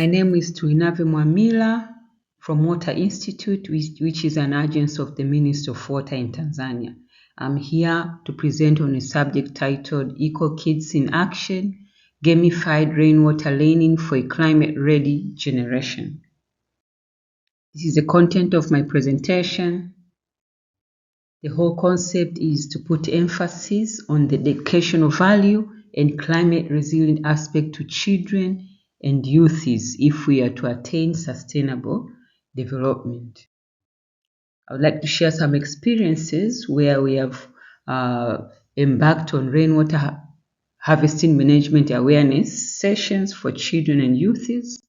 My name is Tulinave Mwamila from Water Institute, which is an agency of the Ministry of Water in Tanzania. I'm here to present on a subject titled Eco Kids in Action, Gamified Rainwater Learning for a Climate-Ready Generation. This is the content of my presentation. The whole concept is to put emphasis on the educational value and climate-resilient aspect to children and youths if we are to attain sustainable development. I would like to share some experiences where we have embarked on rainwater harvesting management awareness sessions for children and youths.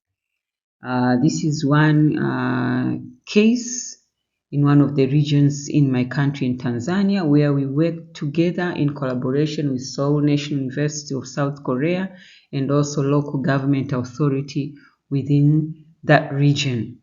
This is one case in one of the regions in my country in Tanzania, where we work together in collaboration with Seoul National University of South Korea and also local government authority within that region.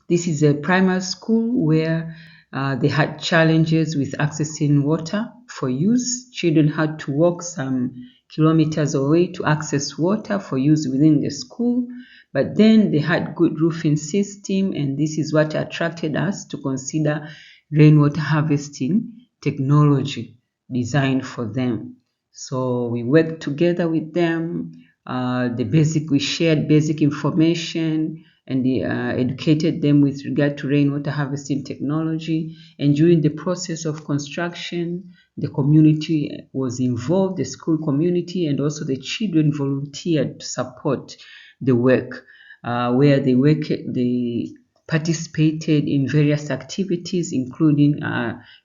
This is a primary school where they had challenges with accessing water for use. Children had to walk some kilometers away to access water for use within the school. But then they had good roofing system, and this is what attracted us to consider rainwater harvesting technology designed for them. So we worked together with them. We shared basic information and educated them with regard to rainwater harvesting technology. And during the process of construction, the community was involved, the school community, and also the children volunteered to support the work, where they participated in various activities, including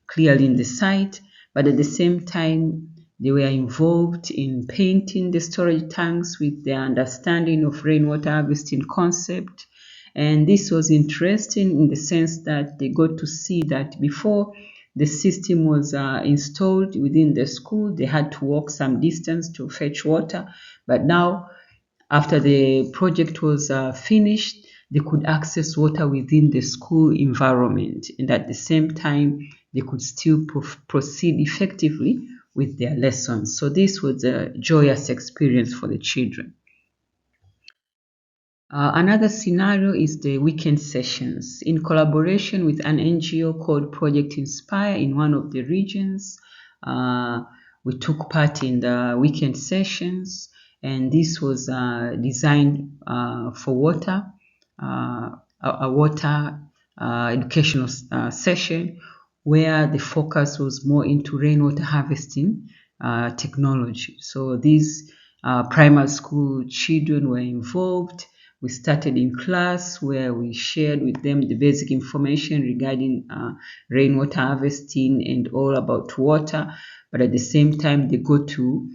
clearing the site, but at the same time, they were involved in painting the storage tanks with their understanding of rainwater harvesting concept. And this was interesting in the sense that they got to see that before the system was installed within the school, they had to walk some distance to fetch water. But now, after the project was finished, they could access water within the school environment. And at the same time, they could still proceed effectively with their lessons. So this was a joyous experience for the children. Another scenario is the weekend sessions. In collaboration with an NGO called Project Inspire in one of the regions, we took part in the weekend sessions, and this was designed for water, a water educational session where the focus was more into rainwater harvesting technology. So these primary school children were involved. We started in class where we shared with them the basic information regarding rainwater harvesting and all about water. But at the same time, they got to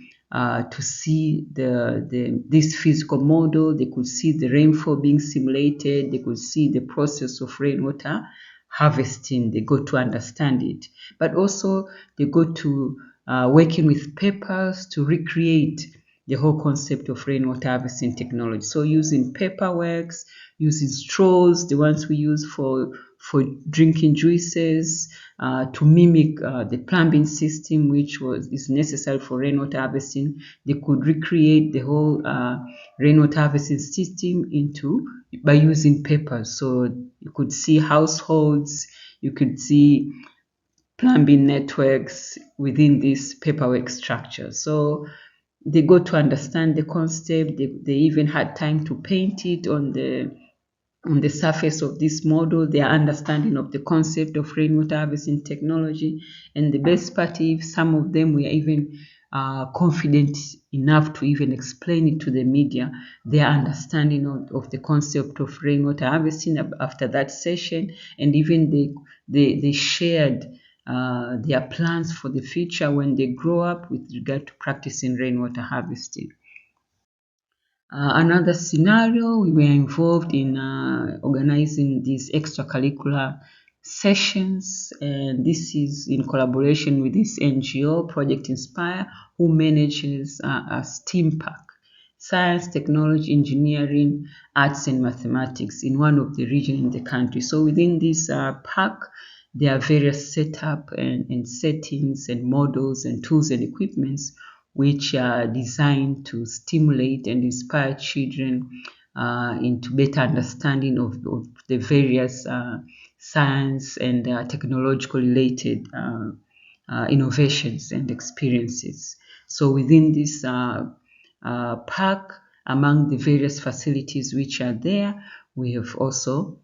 see this physical model. They could see the rainfall being simulated. They could see the process of rainwater harvesting. They got to understand it. But also, they got to working with papers to recreate the whole concept of rainwater harvesting technology. So using paperworks, using straws, the ones we use for drinking juices, to mimic the plumbing system which is necessary for rainwater harvesting. They could recreate the whole rainwater harvesting system by using papers. So you could see households, you could see plumbing networks within this paperwork structure. So they got to understand the concept. They even had time to paint it on the surface of this model, their understanding of the concept of rainwater harvesting technology. And the best part is some of them were even confident enough to even explain it to the media, their understanding of the concept of rainwater harvesting after that session. And even they shared their plans for the future when they grow up with regard to practicing rainwater harvesting. Another scenario, we were involved in organizing these extracurricular sessions, and this is in collaboration with this NGO, Project Inspire, who manages a STEAM park, science, technology, engineering, arts, and mathematics in one of the regions in the country. So within this park, there are various setup and settings and models and tools and equipments which are designed to stimulate and inspire children into better understanding of the various science and technological related innovations and experiences. So within this park, among the various facilities which are there, we have also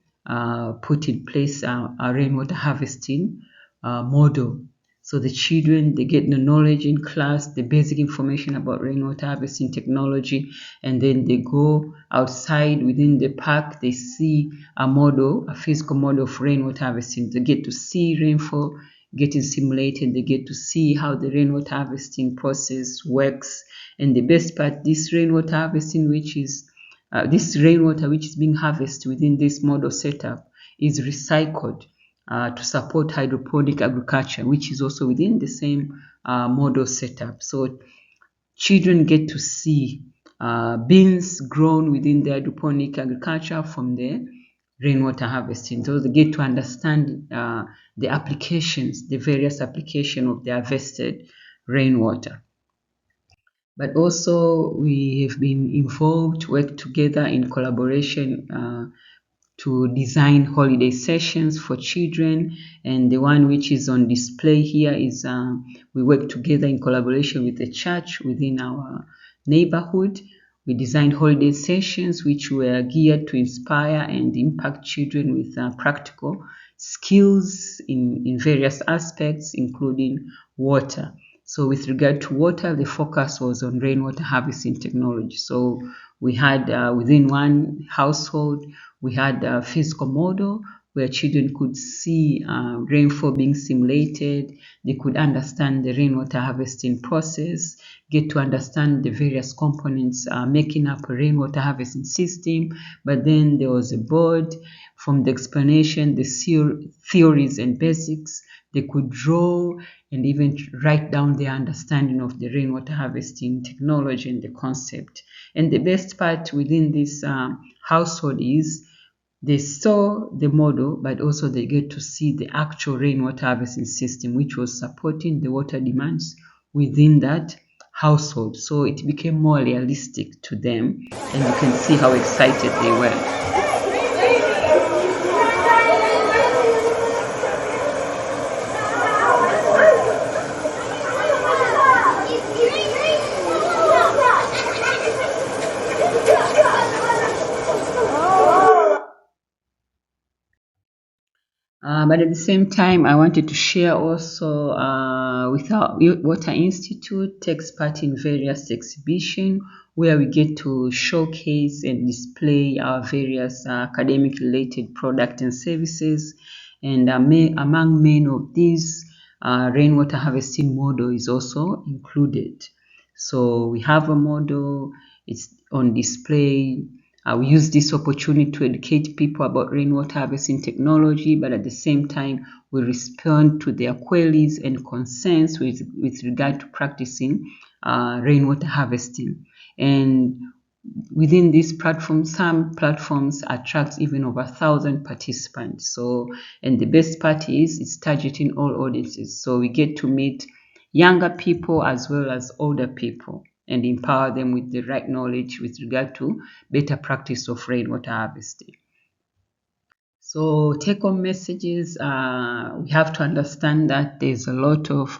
put in place a rainwater harvesting model. So the children, they get the knowledge in class, the basic information about rainwater harvesting technology, and then they go outside within the park, they see a model, a physical model of rainwater harvesting. They get to see rainfall getting simulated, they get to see how the rainwater harvesting process works. And the best part, this rainwater harvesting, this rainwater which is being harvested within this model setup, is recycled to support hydroponic agriculture, which is also within the same model setup. So children get to see beans grown within the hydroponic agriculture from the rainwater harvesting. So they get to understand the applications, the various applications of the harvested rainwater. But also we have been involved, worked together in collaboration to design holiday sessions for children. And the one which is on display here is we work together in collaboration with the church within our neighborhood. We designed holiday sessions which were geared to inspire and impact children with practical skills in various aspects, including water. So with regard to water, the focus was on rainwater harvesting technology. So we had within one household, we had a physical model where children could see rainfall being simulated. They could understand the rainwater harvesting process, get to understand the various components making up a rainwater harvesting system. But then there was a board. From the explanation, the theories and basics, they could draw and even write down their understanding of the rainwater harvesting technology and the concept. And the best part within this household is they saw the model, but also they get to see the actual rainwater harvesting system, which was supporting the water demands within that household. So it became more realistic to them, and you can see how excited they were. But at the same time, I wanted to share also with our Water Institute takes part in various exhibitions where we get to showcase and display our various academic related products and services. And among many of these, rainwater harvesting model is also included. So we have a model, it's on display. We use this opportunity to educate people about rainwater harvesting technology, but at the same time, we respond to their queries and concerns with regard to practicing rainwater harvesting. And within this platform, some platforms attract even over 1,000 participants. So, and the best part is it's targeting all audiences. So we get to meet younger people as well as older people and empower them with the right knowledge with regard to better practice of rainwater harvesting. So take-home messages, we have to understand that there's a lot of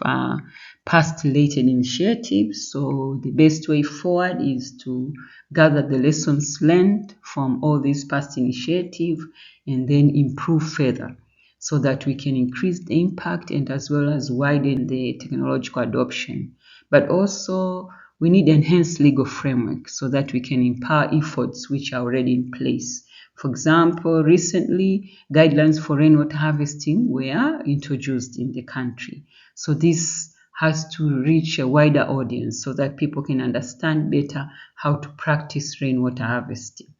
past-related initiatives. So the best way forward is to gather the lessons learned from all these past initiatives and then improve further so that we can increase the impact and as well as widen the technological adoption. But also, we need enhanced legal framework so that we can empower efforts which are already in place. For example, recently, guidelines for rainwater harvesting were introduced in the country. So this has to reach a wider audience so that people can understand better how to practice rainwater harvesting.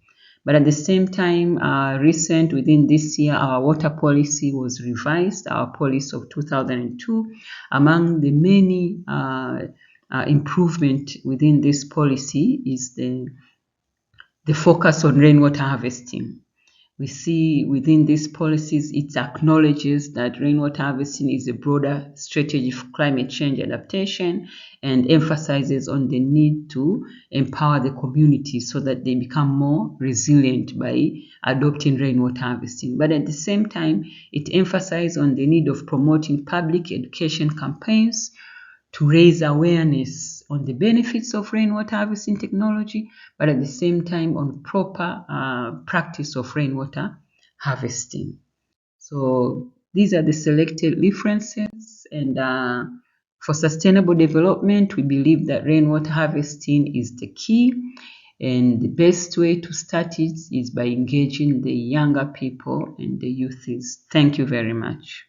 But at the same time, within this year, our water policy was revised, our policy of 2002. Among the many improvement within this policy is the focus on rainwater harvesting. We see within these policies, it acknowledges that rainwater harvesting is a broader strategy for climate change adaptation and emphasizes on the need to empower the community so that they become more resilient by adopting rainwater harvesting. But at the same time, it emphasizes on the need of promoting public education campaigns to raise awareness on the benefits of rainwater harvesting technology, but at the same time on proper practice of rainwater harvesting. So these are the selected references, and for sustainable development, we believe that rainwater harvesting is the key, and the best way to start it is by engaging the younger people and the youths. Thank you very much.